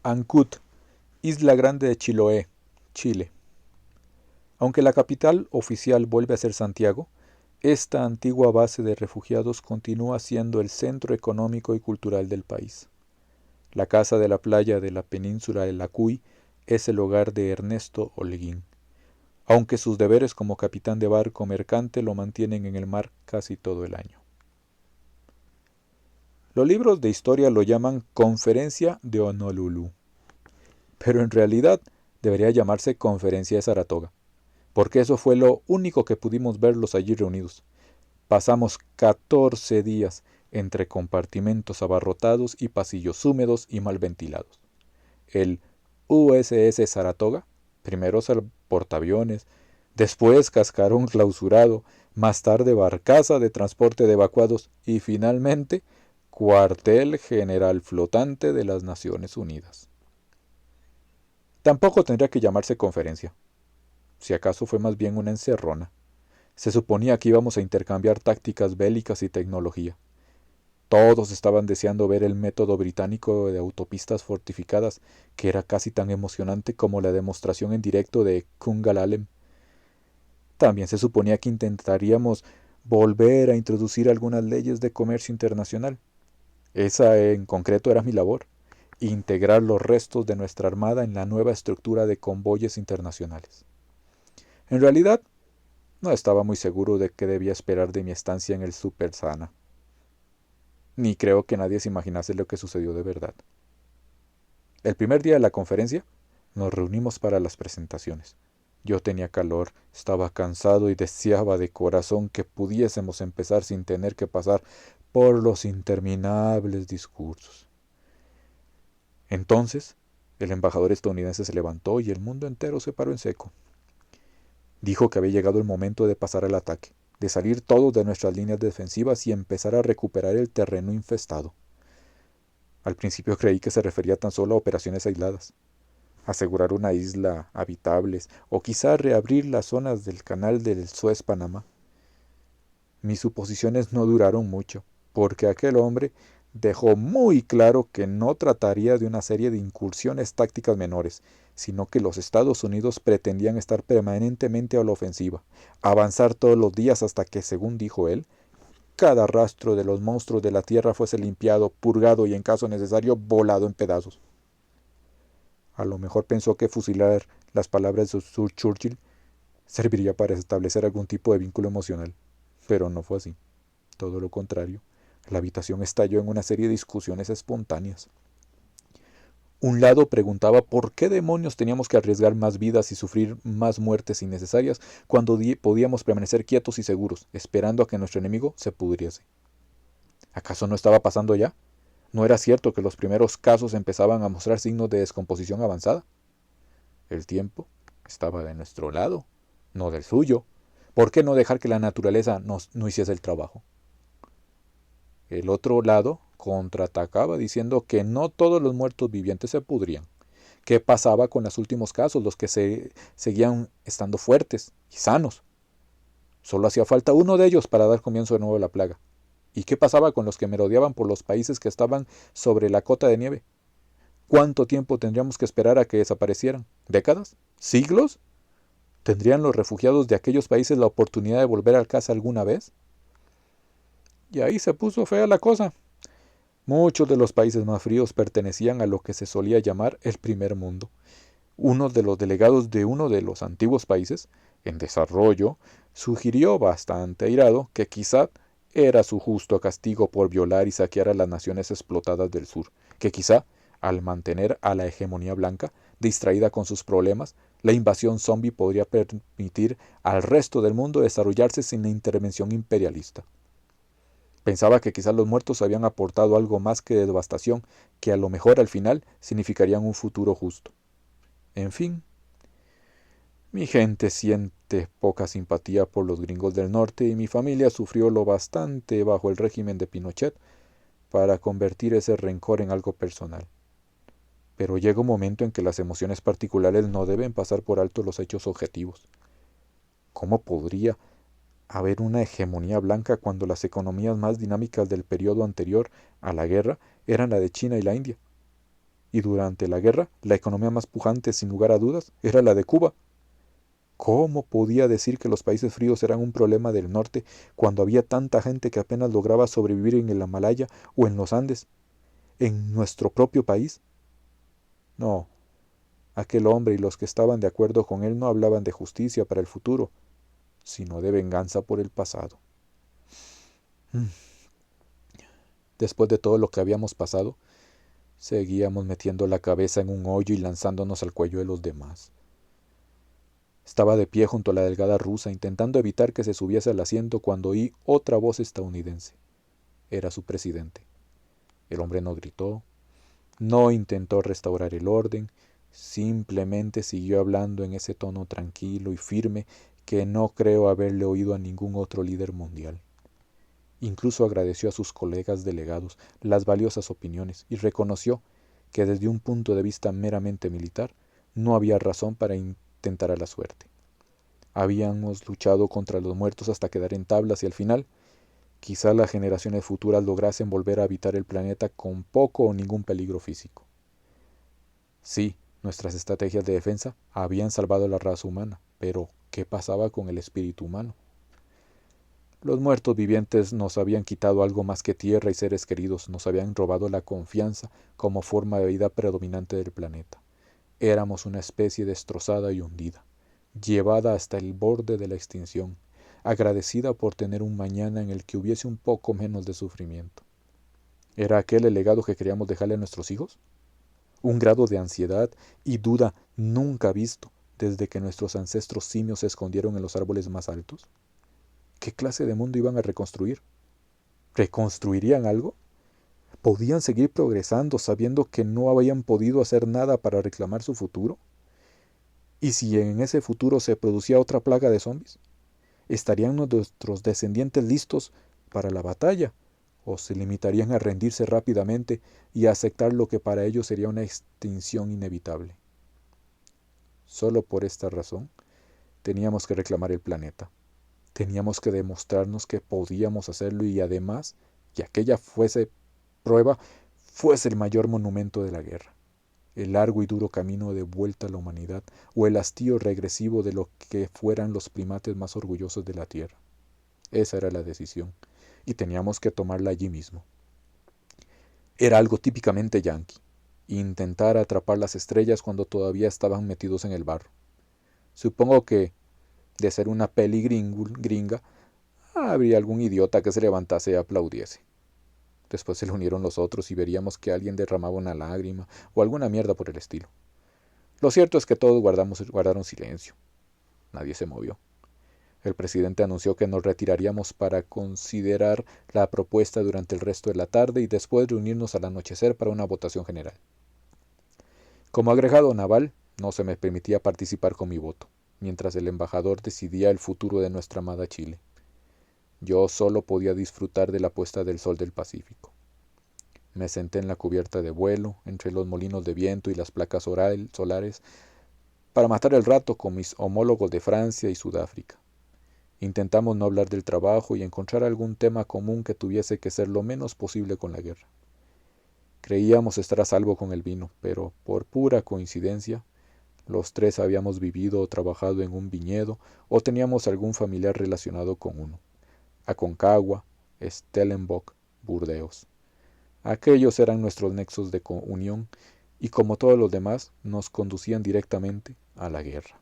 Ancud, Isla Grande de Chiloé, Chile. Aunque la capital oficial vuelve a ser Santiago, esta antigua base de refugiados continúa siendo el centro económico y cultural del país. La casa de la playa de la península de Lacuy es el hogar de Ernesto Holguín, aunque sus deberes como capitán de barco mercante lo mantienen en el mar casi todo el año. Los libros de historia lo llaman Conferencia de Honolulu, pero en realidad debería llamarse Conferencia de Saratoga, porque eso fue lo único que pudimos verlos allí reunidos. Pasamos 14 días entre compartimentos abarrotados y pasillos húmedos y mal ventilados. El USS Saratoga, primero portaaviones, después cascarón clausurado, más tarde barcaza de transporte de evacuados y finalmente cuartel general flotante de las Naciones Unidas. Tampoco tendría que llamarse conferencia. Si acaso fue más bien una encerrona. Se suponía que íbamos a intercambiar tácticas bélicas y tecnología. Todos estaban deseando ver el método británico de autopistas fortificadas, que era casi tan emocionante como la demostración en directo de Kungalalem. También se suponía que intentaríamos volver a introducir algunas leyes de comercio internacional. Esa en concreto era mi labor, integrar los restos de nuestra armada en la nueva estructura de convoyes internacionales. En realidad, no estaba muy seguro de qué debía esperar de mi estancia en el Super Sana. Ni creo que nadie se imaginase lo que sucedió de verdad. El primer día de la conferencia, nos reunimos para las presentaciones. Yo tenía calor, estaba cansado y deseaba de corazón que pudiésemos empezar sin tener que pasar por los interminables discursos. Entonces, el embajador estadounidense se levantó y el mundo entero se paró en seco. Dijo que había llegado el momento de pasar al ataque, de salir todos de nuestras líneas defensivas y empezar a recuperar el terreno infestado. Al principio creí que se refería tan solo a operaciones aisladas, asegurar una isla habitables o quizá reabrir las zonas del canal del Suez-Panamá. Mis suposiciones no duraron mucho, porque aquel hombre dejó muy claro que no trataría de una serie de incursiones tácticas menores, sino que los Estados Unidos pretendían estar permanentemente a la ofensiva, avanzar todos los días hasta que, según dijo él, cada rastro de los monstruos de la tierra fuese limpiado, purgado y, en caso necesario, volado en pedazos. A lo mejor pensó que fusilar las palabras de Sir Churchill serviría para establecer algún tipo de vínculo emocional, pero no fue así. Todo lo contrario. La habitación estalló en una serie de discusiones espontáneas. Un lado preguntaba por qué demonios teníamos que arriesgar más vidas y sufrir más muertes innecesarias cuando podíamos permanecer quietos y seguros, esperando a que nuestro enemigo se pudriese. ¿Acaso no estaba pasando ya? ¿No era cierto que los primeros casos empezaban a mostrar signos de descomposición avanzada? El tiempo estaba de nuestro lado, no del suyo. ¿Por qué no dejar que la naturaleza no hiciese el trabajo? El otro lado contraatacaba diciendo que no todos los muertos vivientes se pudrían. ¿Qué pasaba con los últimos casos, los que seguían estando fuertes y sanos? Solo hacía falta uno de ellos para dar comienzo de nuevo a la plaga. ¿Y qué pasaba con los que merodeaban por los países que estaban sobre la cota de nieve? ¿Cuánto tiempo tendríamos que esperar a que desaparecieran? ¿Décadas? ¿Siglos? ¿Tendrían los refugiados de aquellos países la oportunidad de volver a casa alguna vez? Y ahí se puso fea la cosa. Muchos de los países más fríos pertenecían a lo que se solía llamar el primer mundo. Uno de los delegados de uno de los antiguos países, en desarrollo, sugirió bastante airado que quizá era su justo castigo por violar y saquear a las naciones explotadas del sur, que quizá, al mantener a la hegemonía blanca distraída con sus problemas, la invasión zombie podría permitir al resto del mundo desarrollarse sin la intervención imperialista. Pensaba que quizás los muertos habían aportado algo más que devastación, que a lo mejor al final significarían un futuro justo. En fin, mi gente siente poca simpatía por los gringos del norte y mi familia sufrió lo bastante bajo el régimen de Pinochet para convertir ese rencor en algo personal. Pero llega un momento en que las emociones particulares no deben pasar por alto los hechos objetivos. ¿Cómo podría haber una hegemonía blanca cuando las economías más dinámicas del periodo anterior a la guerra eran la de China y la India? y durante la guerra la economía más pujante, sin lugar a dudas, era la de Cuba. ¿Cómo podía decir que los países fríos eran un problema del norte cuando había tanta gente que apenas lograba sobrevivir en el Himalaya o en los Andes, en nuestro propio país? No, aquel hombre y los que estaban de acuerdo con él no hablaban de justicia para el futuro, sino de venganza por el pasado. Después de todo lo que habíamos pasado, seguíamos metiendo la cabeza en un hoyo y lanzándonos al cuello de los demás. Estaba de pie junto a la delgada rusa, intentando evitar que se subiese al asiento cuando oí otra voz estadounidense. Era su presidente. El hombre no gritó, no intentó restaurar el orden, simplemente siguió hablando en ese tono tranquilo y firme que no creo haberle oído a ningún otro líder mundial. Incluso agradeció a sus colegas delegados las valiosas opiniones y reconoció que desde un punto de vista meramente militar no había razón para intentar a la suerte. Habíamos luchado contra los muertos hasta quedar en tablas y al final, quizá las generaciones futuras lograsen volver a habitar el planeta con poco o ningún peligro físico. Sí, nuestras estrategias de defensa habían salvado a la raza humana, pero ¿qué pasaba con el espíritu humano? Los muertos vivientes nos habían quitado algo más que tierra y seres queridos, nos habían robado la confianza como forma de vida predominante del planeta. Éramos una especie destrozada y hundida, llevada hasta el borde de la extinción, agradecida por tener un mañana en el que hubiese un poco menos de sufrimiento. ¿Era aquel el legado que queríamos dejarle a nuestros hijos? Un grado de ansiedad y duda nunca visto desde que nuestros ancestros simios se escondieron en los árboles más altos. ¿Qué clase de mundo iban a reconstruir? ¿Reconstruirían algo? ¿Podían seguir progresando sabiendo que no habían podido hacer nada para reclamar su futuro? ¿Y si en ese futuro se producía otra plaga de zombies? ¿Estarían nuestros descendientes listos para la batalla? ¿O se limitarían a rendirse rápidamente y a aceptar lo que para ellos sería una extinción inevitable? Solo por esta razón, teníamos que reclamar el planeta. Teníamos que demostrarnos que podíamos hacerlo y además, que aquella prueba fuese el mayor monumento de la guerra, el largo y duro camino de vuelta a la humanidad o el hastío regresivo de lo que fueran los primates más orgullosos de la Tierra. Esa era la decisión, y teníamos que tomarla allí mismo. Era algo típicamente yanqui, intentar atrapar las estrellas cuando todavía estaban metidos en el barro. Supongo que, de ser una peli gringa, habría algún idiota que se levantase y aplaudiese. Después se le unieron los otros y veríamos que alguien derramaba una lágrima o alguna mierda por el estilo. Lo cierto es que todos guardaron silencio. Nadie se movió. El presidente anunció que nos retiraríamos para considerar la propuesta durante el resto de la tarde y después reunirnos al anochecer para una votación general. Como agregado naval, no se me permitía participar con mi voto, mientras el embajador decidía el futuro de nuestra amada Chile. Yo solo podía disfrutar de la puesta del sol del Pacífico. Me senté en la cubierta de vuelo, entre los molinos de viento y las placas solares, para matar el rato con mis homólogos de Francia y Sudáfrica. Intentamos no hablar del trabajo y encontrar algún tema común que tuviese que ser lo menos posible con la guerra. Creíamos estar a salvo con el vino, pero por pura coincidencia, los tres habíamos vivido o trabajado en un viñedo o teníamos algún familiar relacionado con uno. Aconcagua, Stellenbosch, Burdeos. Aquellos eran nuestros nexos de unión y como todos los demás nos conducían directamente a la guerra.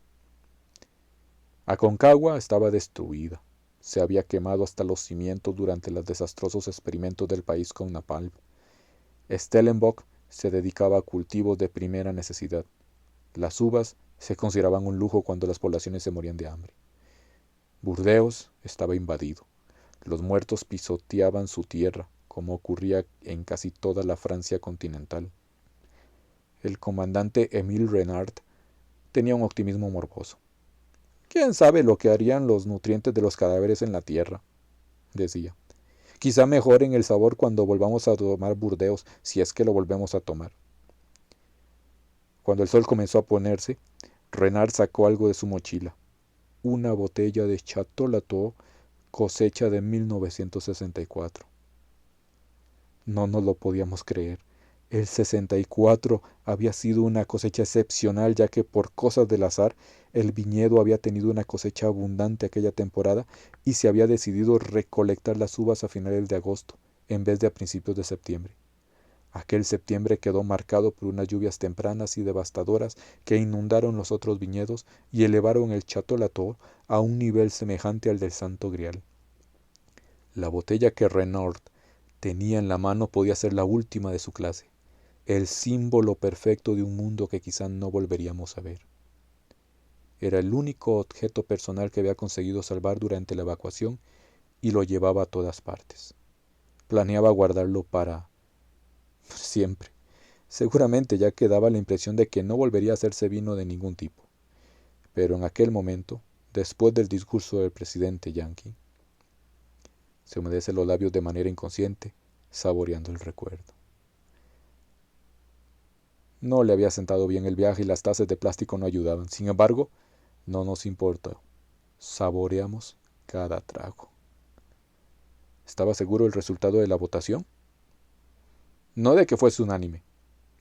Aconcagua estaba destruida. Se había quemado hasta los cimientos durante los desastrosos experimentos del país con napalm. Stellenbosch se dedicaba a cultivos de primera necesidad. Las uvas se consideraban un lujo cuando las poblaciones se morían de hambre. Burdeos estaba invadido. Los muertos pisoteaban su tierra, como ocurría en casi toda la Francia continental. El comandante Émile Renard tenía un optimismo morboso. ¿Quién sabe lo que harían los nutrientes de los cadáveres en la tierra?, decía. Quizá mejoren el sabor cuando volvamos a tomar Burdeos, si es que lo volvemos a tomar. Cuando el sol comenzó a ponerse, Renard sacó algo de su mochila. Una botella de Chateau Latour, cosecha de 1964. No nos lo podíamos creer. El 64 había sido una cosecha excepcional, ya que por cosas del azar el viñedo había tenido una cosecha abundante aquella temporada y se había decidido recolectar las uvas a finales de agosto en vez de a principios de septiembre. Aquel septiembre quedó marcado por unas lluvias tempranas y devastadoras que inundaron los otros viñedos y elevaron el Château Latour a un nivel semejante al del Santo Grial. La botella que Renaud tenía en la mano podía ser la última de su clase, el símbolo perfecto de un mundo que quizá no volveríamos a ver. Era el único objeto personal que había conseguido salvar durante la evacuación y lo llevaba a todas partes. Planeaba guardarlo para siempre, seguramente, ya que daba la impresión de que no volvería a hacerse vino de ningún tipo. Pero en aquel momento, después del discurso del presidente yanqui, se humedece los labios de manera inconsciente, saboreando el recuerdo. No le había sentado bien el viaje y las tazas de plástico no ayudaban. Sin embargo, no nos importa. Saboreamos cada trago. ¿Estaba seguro del resultado de la votación? No de que fuese unánime,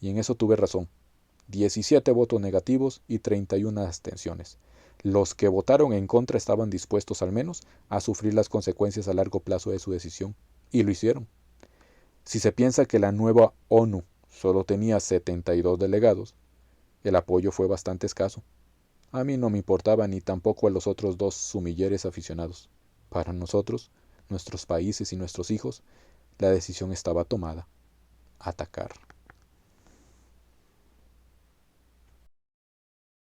y en eso tuve razón. 17 votos negativos y 31 abstenciones. Los que votaron en contra estaban dispuestos al menos a sufrir las consecuencias a largo plazo de su decisión, y lo hicieron. Si se piensa que la nueva ONU solo tenía 72 delegados, el apoyo fue bastante escaso. A mí no me importaba ni tampoco a los otros dos sumilleres aficionados. Para nosotros, nuestros países y nuestros hijos, la decisión estaba tomada: atacar.